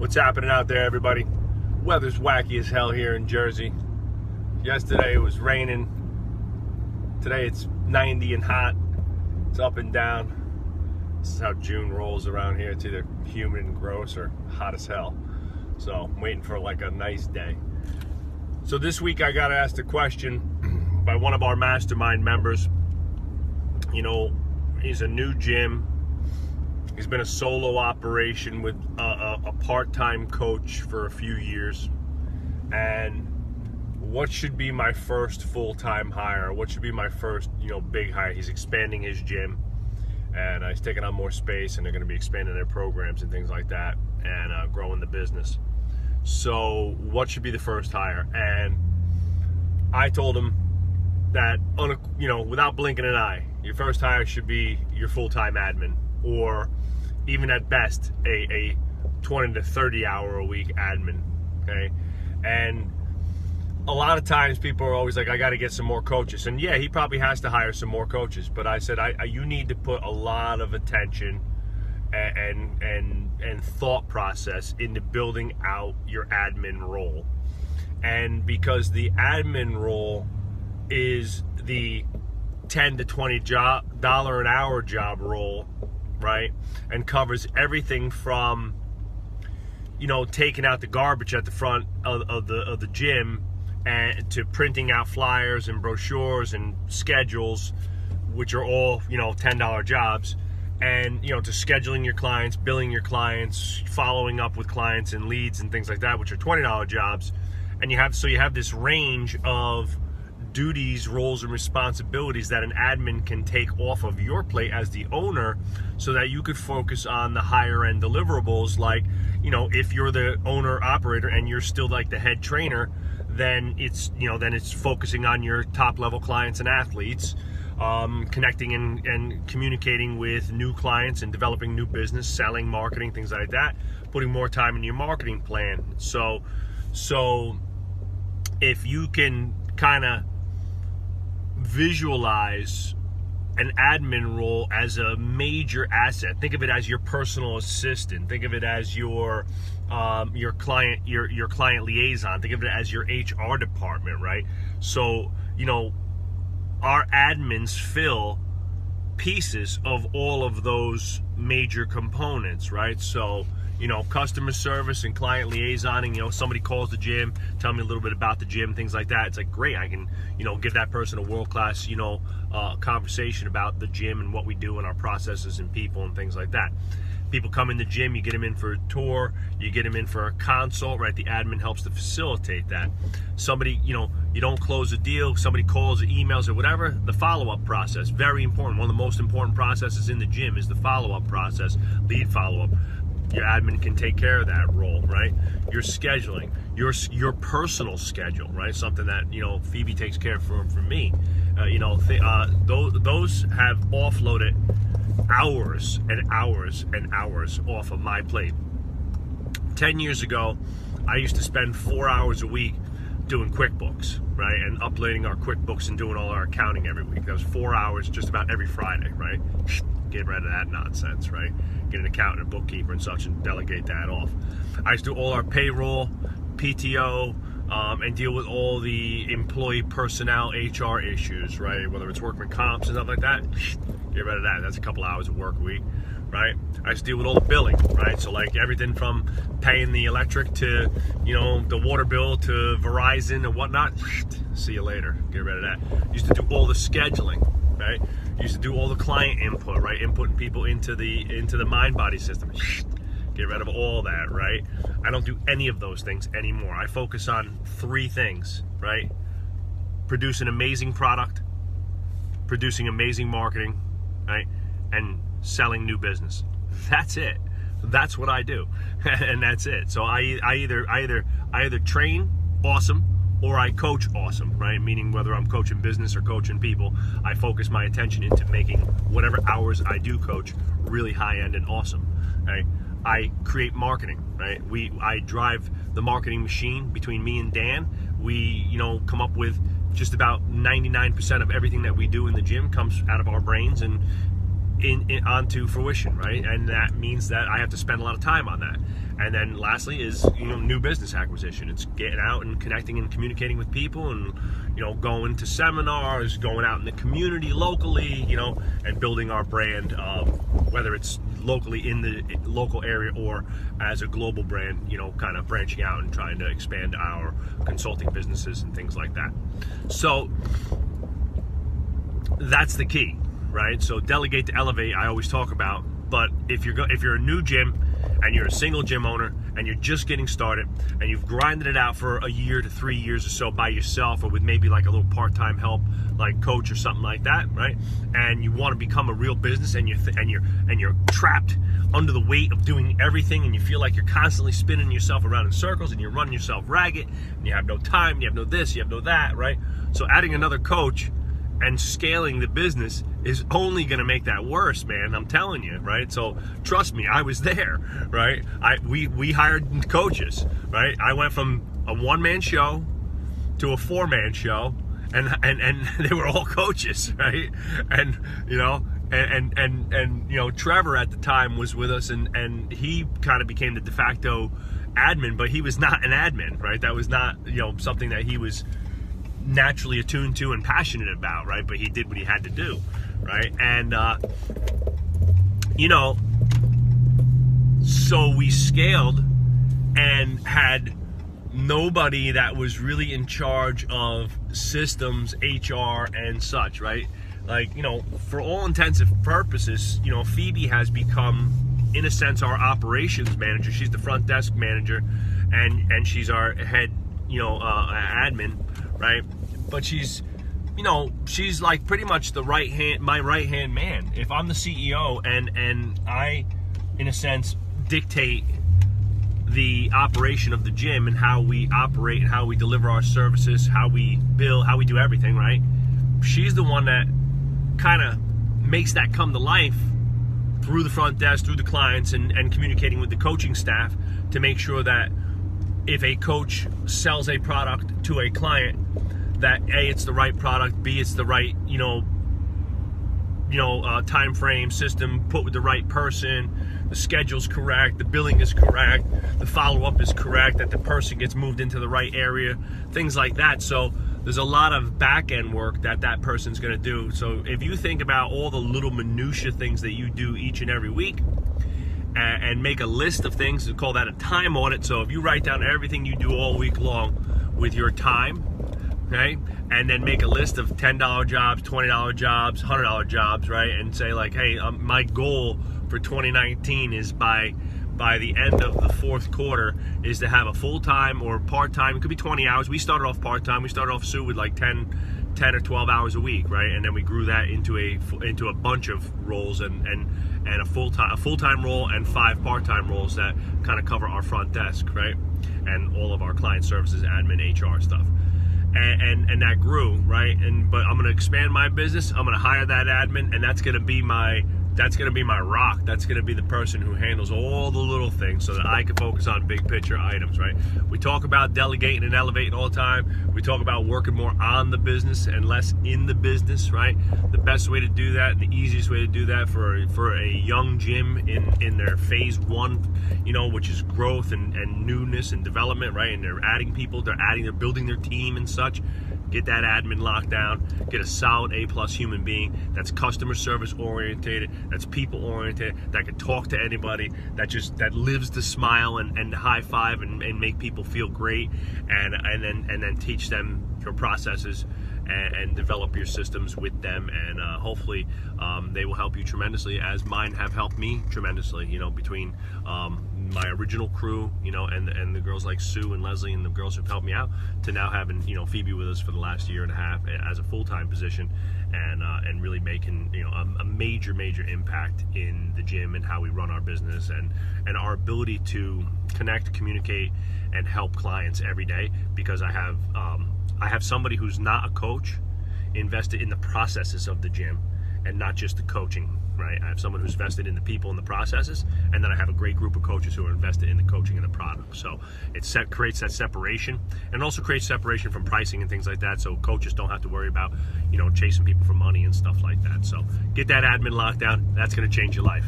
What's happening out there, everybody? Weather's wacky as hell here in Jersey. Yesterday it was raining. Today it's 90 and hot. It's up and down. This is how June rolls around here. It's either humid and gross or hot as hell. So I'm waiting for like a nice day. So this week I got asked a question by one of our mastermind members. You know, he's a new gym. He's been a solo operation with a part-time coach for a few years. And what should be my first full-time hire? What should be my first, big hire? He's expanding his gym, and he's taking on more space, and they're going to be expanding their programs and things like that, and growing the business. So what should be the first hire? And I told him that, without blinking an eye, your first hire should be your full-time admin, or even at best a 20 to 30 hour a week admin. Okay, and a lot of times people are always like, I got to get some more coaches. And yeah, he probably has to hire some more coaches, but I said, you need to put a lot of attention and thought process into building out your admin role. And because the admin role is the $10 to $20 an hour job role, right? And covers everything from, taking out the garbage at the front of the gym, and to printing out flyers and brochures and schedules, which are all, $10 jobs, and, to scheduling your clients, billing your clients, following up with clients and leads and things like that, which are $20 jobs. And you have this range of duties, roles, and responsibilities that an admin can take off of your plate as the owner, so that you could focus on the higher end deliverables. Like, if you're the owner operator and you're still like the head trainer, then it's focusing on your top level clients and athletes, connecting and communicating with new clients and developing new business, selling, marketing, things like that, putting more time in your marketing plan. So if you can kind of visualize an admin role as a major asset, think of it as your personal assistant, think of it as your client liaison, think of it as your HR department, right? So our admins fill pieces of all of those major components, right? So customer service and client liaisoning, somebody calls the gym, tell me a little bit about the gym, things like that. It's like, great, I can, give that person a world-class, conversation about the gym and what we do and our processes and people and things like that. People come in the gym, you get them in for a tour, you get them in for a consult, right? The admin helps to facilitate that. Somebody, you don't close a deal, somebody calls or emails or whatever, the follow-up process, very important. One of the most important processes in the gym is the follow-up process, lead follow-up. Your admin can take care of that role, right? Your scheduling, your personal schedule, right? Something that, Phoebe takes care of for me. Those have offloaded hours and hours and hours off of my plate. 10 years ago, I used to spend 4 hours a week doing QuickBooks, right? And uploading our QuickBooks and doing all our accounting every week. That was 4 hours just about every Friday, right? Get rid of that nonsense, right? Get an accountant, a bookkeeper and such, and delegate that off. I used to do all our payroll, PTO, and deal with all the employee personnel HR issues, right? Whether it's workman comps and stuff like that, get rid of that. That's a couple hours of work a week, right? I used to deal with all the billing, right? So like everything from paying the electric to, the water bill to Verizon and whatnot. See you later. Get rid of that. Used to do all the scheduling, right? Used to do all the client input, right? Inputting people into the MindBody system. Get rid of all that, right? I don't do any of those things anymore. I focus on 3 things, right? Produce an amazing product, producing amazing marketing, right? And selling new business. That's it. That's what I do. And that's it. So I either train awesome, or I coach awesome, right? Meaning whether I'm coaching business or coaching people, I focus my attention into making whatever hours I do coach really high-end and awesome, right? I create marketing, right? I drive the marketing machine between me and Dan. We, come up with just about 99% of everything that we do in the gym comes out of our brains and onto fruition, right? And that means that I have to spend a lot of time on that. And then lastly is, new business acquisition. It's getting out and connecting and communicating with people, and, going to seminars, going out in the community locally, and building our brand, whether it's locally in the local area or as a global brand, kind of branching out and trying to expand our consulting businesses and things like that. So that's the key, right? So delegate to elevate, I always talk about. But if you're a new gym and you're a single gym owner and you're just getting started and you've grinded it out for a year to 3 years or so by yourself, or with maybe like a little part-time help, like coach or something like that, right? And you want to become a real business, and you're trapped under the weight of doing everything, and you feel like you're constantly spinning yourself around in circles, and you're running yourself ragged, and you have no time, you have no this, you have no that, right? So adding another coach and scaling the business is only going to make that worse, man. I'm telling you, right? So trust me, I was there, right? We hired coaches, right? I went from a one-man show to a four-man show, and they were all coaches, right? And Trevor at the time was with us, and he kind of became the de facto admin, but he was not an admin, right? That was not something that he was naturally attuned to and passionate about, right? But he did what he had to do, right? And so we scaled and had nobody that was really in charge of systems, HR, and such, right? Like, for all intents and purposes, Phoebe has become, in a sense, our operations manager. She's the front desk manager, and she's our head, admin, right? But she's like pretty much my right hand man. If I'm the CEO and I, in a sense, dictate the operation of the gym and how we operate and how we deliver our services, how we bill, how we do everything, right? She's the one that kind of makes that come to life through the front desk, through the clients, and communicating with the coaching staff to make sure that if a coach sells a product to a client, that A, it's the right product, B, it's the right time frame, system put with the right person, the schedule's correct, the billing is correct, the follow-up is correct, that the person gets moved into the right area, things like that. So there's a lot of back-end work that person's going to do. So if you think about all the little minutia things that you do each and every week, and make a list of things, we call that a time audit. So if you write down everything you do all week long with your time, okay, and then make a list of $10 jobs, $20 jobs, $100 jobs, right, and say like, hey, my goal for 2019 is by the end of the fourth quarter is to have a full-time or part-time. It could be 20 hours. We started off part-time. We started off, Sue, with like 10 or 12 hours a week, right? And then we grew that into a bunch of roles and a full-time role and 5 part-time roles that kind of cover our front desk, right? And all of our client services, admin, HR stuff. And that grew, right? But I'm going to expand my business. I'm going to hire that admin, and that's going to be my rock. That's going to be the person who handles all the little things so that I can focus on big picture items, right? We talk about delegating and elevating all the time. We talk about working more on the business and less in the business, right? The best way to do that and the easiest way to do that for a young gym in their phase 1, which is growth and newness and development, right? And they're adding people, they're building their team and such. Get that admin locked down, get a solid A+ human being that's customer service oriented, that's people oriented, that can talk to anybody, that lives to smile and high five and make people feel great, and then teach them your processes and develop your systems with them, and hopefully they will help you tremendously, as mine have helped me tremendously, between my original crew, and the girls like Sue and Leslie and the girls who've helped me out, to now having, Phoebe with us for the last year and a half as a full-time position, and really making, a major impact in the gym and how we run our business and our ability to connect, communicate, and help clients every day, because I have somebody who's not a coach invested in the processes of the gym and not just the coaching, right? I have someone who's vested in the people and the processes, and then I have a great group of coaches who are invested in the coaching and the product. So it creates that separation, and also creates separation from pricing and things like that, so coaches don't have to worry about, chasing people for money and stuff like that. So get that admin locked down. That's going to change your life.